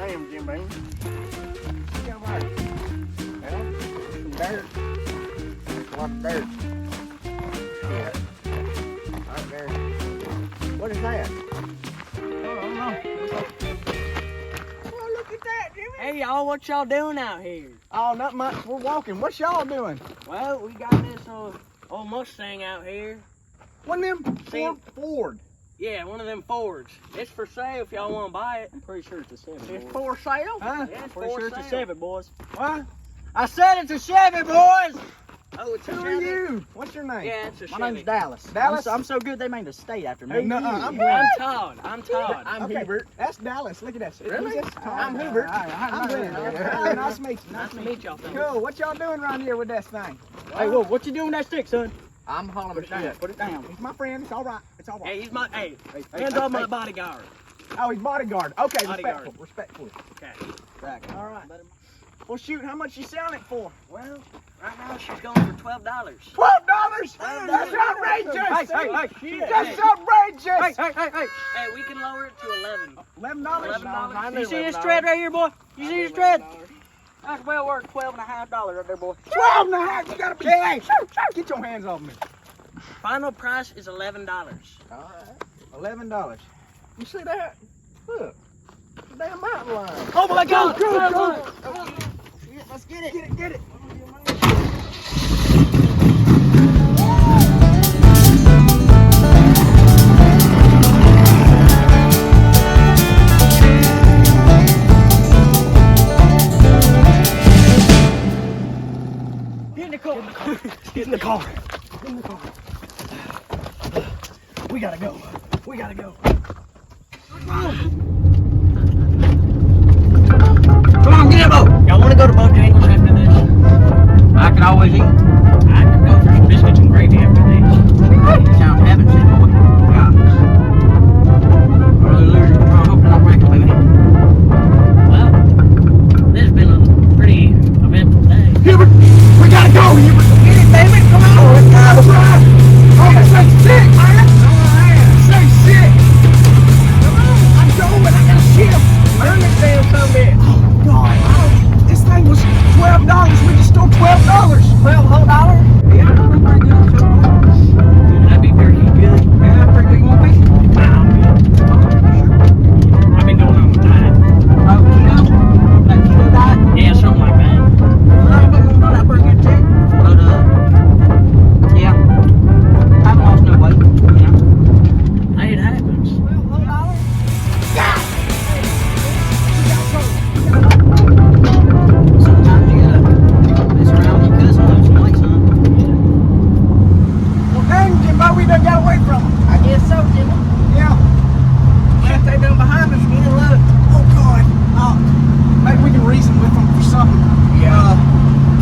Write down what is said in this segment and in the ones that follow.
Damn, Jim Bean. Come on. Well, some dirt. A lot of dirt. Shit. Right there. What is that? Oh, I don't know. Oh, look at that, Jimmy. Hey y'all, what y'all doing out here? Oh, not much. We're walking. What y'all doing? Well, we got this old Mustang out here. One of them Ford. Yeah, one of them Fords. It's for sale if y'all want to buy it. I'm pretty sure it's a 7. It's boys. for sale? Huh? Yeah, it's Pretty for sure it's a sale. 7, boys. What? I said it's a Chevy, boys. Oh, it's a Who are Chevy? you? What's your name? Yeah, it's a My Chevy. name's Dallas. Dallas? I'm so good they named a state after me. Hey, no, I'm I'm Todd. I'm Todd. I'm Okay, Hubert. That's Dallas. Look at that. Really? Who's this? I'm Oh, Hubert. I'm Glen. Yeah. Nice to meet you. Nice to meet y'all. Cool. What y'all doing around here with this thing? Hey, whoa, what you doing with that stick, son? I'm hauling Put it down. Put it down. He's my friend. It's all right. It's all right. Hey, he's my Hey, hands hey, off my hey. bodyguard. Oh, he's bodyguard. Okay, Bodyguard. respectful. Okay. Back. All right. Well, shoot, how much you selling it for? Well, right now she's going for $12. $12? That's outrageous! Hey, That's outrageous! Hey, we can lower it to $11. $11? You see this thread right here, boy? You see this thread? That's well worth $12.50 right there, boy. 12 and a half? You gotta be. Hey, get your hands off me. Final price is $11. All right. $11. You see that? Look. The damn mountain lion. Oh my God! Go. Let's get it. Get it. Get in the car. Get in the car. Get in the car. We gotta go. We gotta go. Come on, get in the boat. Y'all wanna go to Bojangles after this? I can always eat. I could go for some biscuits and gravy after this. Sounds heaven sent, boy. Yeah. Really losing control. Hoping I'm right, baby. Well, this has been a pretty eventful day. Hubert, we gotta go, Hubert. Get it, baby. Come on. Let's go. Oh, this thing's sick, man. This thing's sick. Come on. I'm going. I gotta shift. Learn this damn son of a bitch. Oh, God. This thing was $12. We just stole $12. $12 whole dollar? Yeah, I'm pretty good. That'd be pretty good. Yeah, pretty good. You want a piece? Nah, I'm good. I've been going on a diet. Oh, keto? That keto diet? Yeah, something like that. I've been going on that pretty good too. But, yeah. I haven't lost no weight. Hey, it happens. Sometimes you gotta mess around with your cousin, lose some weight, son. Well, dang, Jimbo, we done got away from them. I guess so, Jimmy. Yeah. Shit, they done behind us again. Look. Oh, God. Maybe we can reason with them for something. Yeah.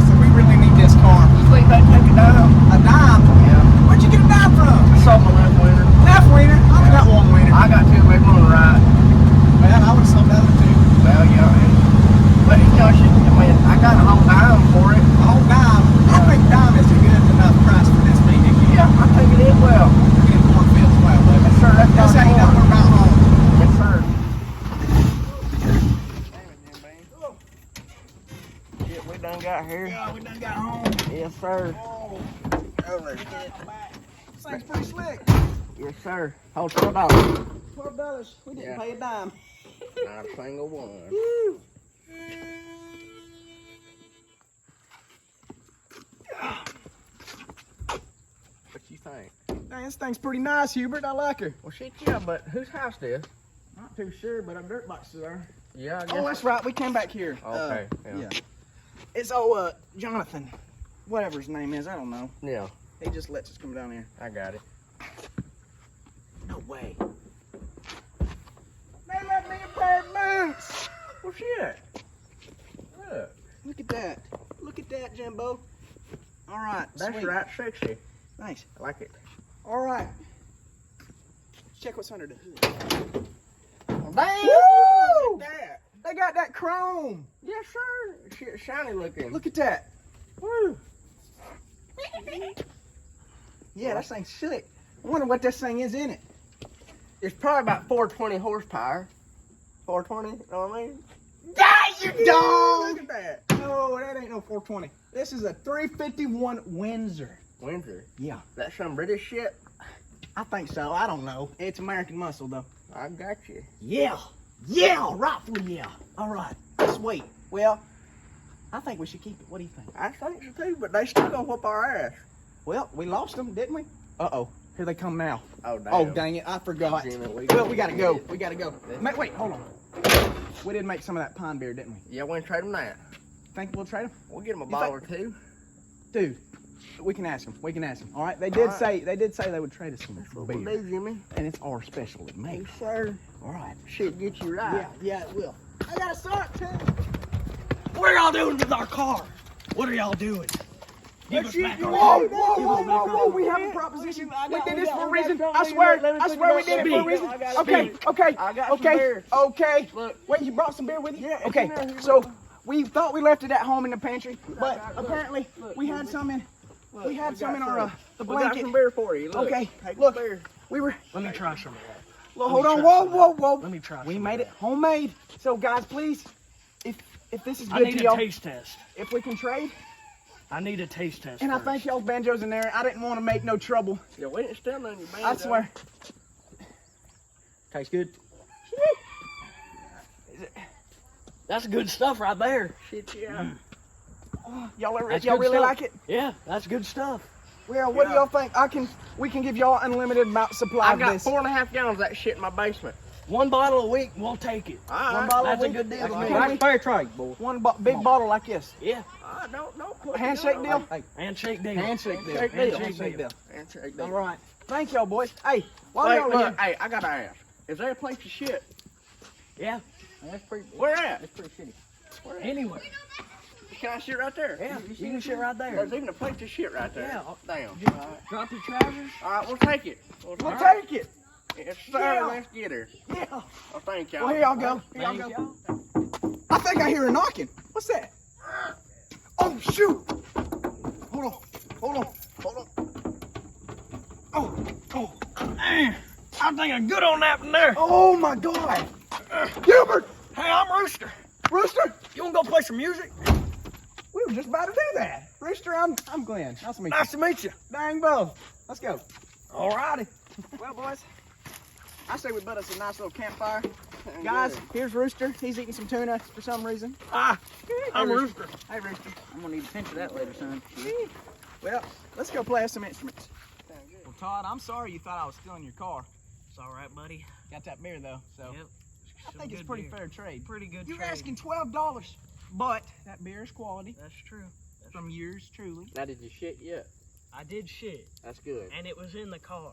So we really need this car. You think they'd take a dime? A dime? Yeah. Where'd you get a dime from? I saw my last winter. Half wiener. I only got one wiener. I got 2 big on the right. Man, I would have sold the other two. Well, yeah. But you know, I got a whole dime for it. A whole dime. I think dime is a good enough price for this meeting. Yeah, I think it is well. Get in cornfields well, baby. Yes, sir. That's how you know we're about home. Yes, sir. Shit, we done got here. Yeah, we done got home. Yes, sir. Oh, over. This thing's pretty slick. Yes, sir. Hold $12. $12. We didn't Yeah. pay a dime. Not a single one. Woo. What you think? Dang, this thing's pretty nice, Hubert. I like her. Well, shit, yeah, but whose house this? Not too sure, but our dirt bike's there. Yeah, I guess. Oh, that's right. We came back here. Okay, yeah. It's old Jonathan. Whatever his name is, I don't know. Yeah, He just lets us come down here. I got it. No way. They let me a pair of boots. Well, shit. Look, Look at that. Look at that, Jimbo. All right. that's sweet. right sexy. Nice. I like it. All right. Let's check what's under the hood. Damn! Woo! Look at that. They got that chrome. Yes, sir. Shit, shiny looking. Look at that. Woo. Yeah, that thing's slick. I wonder what this thing is in it. It's probably about 420 horsepower. 420, you know what I mean? You dog! Look at that. No, that ain't no 420. This is a 351 Windsor. Windsor. Yeah, That's some British shit. I think so. I don't know. It's American muscle, though. I got you. Yeah, rightfully yeah. All right, sweet. Well, I think we should keep it. What do you think? I think so too, but they still gonna whoop our ass. Well, we lost them, didn't we? Uh-oh, here they come now. Oh, damn. Oh, dang it, I forgot. Damn it, Well, we gotta go. We gotta go. Wait, hold on. We did make some of that pine beer, didn't we? Yeah, we ain't trade them that. Think we'll trade them? We'll get them a You bottle think- or two. Dude, we can ask them. We can ask them. All right. They did All say they would trade us some We'll beer, do, Jimmy. and it's our special to make. Yes, sir. All right. Shit, get you right. Yeah, it will. I got a sock too. What are y'all doing with our car? What are y'all doing? Give us back our Whoa, car. whoa! We have a proposition. We did this for a reason. I swear we did it for a reason. Okay. I got some beer. Okay. Look. Wait, you brought some beer with you? Yeah, it's Okay. in there. So we thought we left it at home in the pantry, but apparently we had some in. We had some in our the We got blanket. some beer for you. Look. Okay, Take look. the beer. We were. Let me try some of that. Well, hold on. Whoa! Let me try We some made of it homemade. So guys, please, if this is that. I good need to a y'all, taste test. if we can trade, I need a taste test. and I first. think y'all's banjos in there. I didn't want to make no trouble. Yeah, we didn't steal none of your banjo. I swear. Tastes good. That's good stuff right there. Shit, yeah. Y'all That's y'all good really stuff. like it? Yeah, that's good stuff. Well, what do y'all think? We can give y'all unlimited amount supply I of got this. 4.5 gallons of that shit in my basement. One bottle a week, we'll take it. All right. One bottle That's a week? good deal to me. Can we- fair trade, boy. One big bottle like this. Yeah, Don't put Handshake it deal? on. Hey, handshake deal. handshake deal. Handshake deal. Handshake deal. Handshake deal. All right. Thank y'all, boys. Hey, while Wait, y'all look, here, hey, I gotta ask. Is there a place to shit? Yeah, That's pretty. Where at? it's pretty shitty. anywhere. Can I shit right there? Yeah, you can shit right there. There's even a place to shit right there. Yeah. Damn. Just All right. drop your trousers. All right, we'll take it. We'll All right. take it. Yes, sir. Yeah. Let's get her. Yeah. Oh, thank y'all. Well, here y'all go. Here y'all Thank go. y'all. I think I hear a knocking. What's that? Oh, shoot. Hold on. Oh. Man, I think I'm good on that one there. Oh, my God. Hubert. Hey, I'm Rooster. Rooster. You wanna go play some music? We were just about to do that. Rooster, I'm Glenn. Nice to meet you. Nice to meet you. Dang, Bo. Let's go. Alrighty. Well, boys, I say we build us a nice little campfire. Guys, here's Rooster. He's eating some tuna for some reason. I'm Hey, Rooster. Hey, Rooster. I'm gonna need a pinch of that later, son. Well, let's go play us some instruments. Well, Todd, I'm sorry you thought I was stealing your car. It's alright, buddy. Got that beer, though, so Yep. I think it's pretty fair trade. Pretty good You're trade. asking $12, but that beer is quality That's true. from yours truly. Now, did you shit yet? I did shit, That's good. and it was in the car.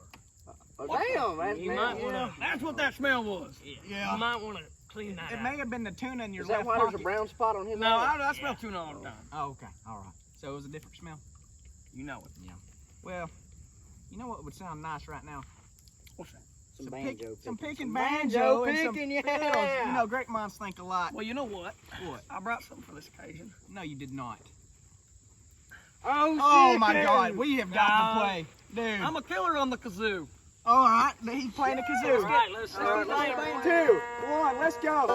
Oh, damn, man. You might wanna. That's what that smell was. Yeah. You might wanna clean that It out. may have been the tuna in your Is that left why there's a pocket. brown spot on his No, leg? I smell tuna all the time. Oh, okay. All right. So it was a different smell? You know it. Yeah. Well, you know what would sound nice right now? What's that? Some Some picking Banjo banjo and some picking, fiddles. yeah. You know, great minds think alike. Well, you know what? What? I brought something for this occasion. No, you did not. Oh, Oh my God, we have got to No. play, dude. I'm a killer on the kazoo. All right, he's playing the kazoo. Alright, let's All right, let's play. play. 2, 1, let's go.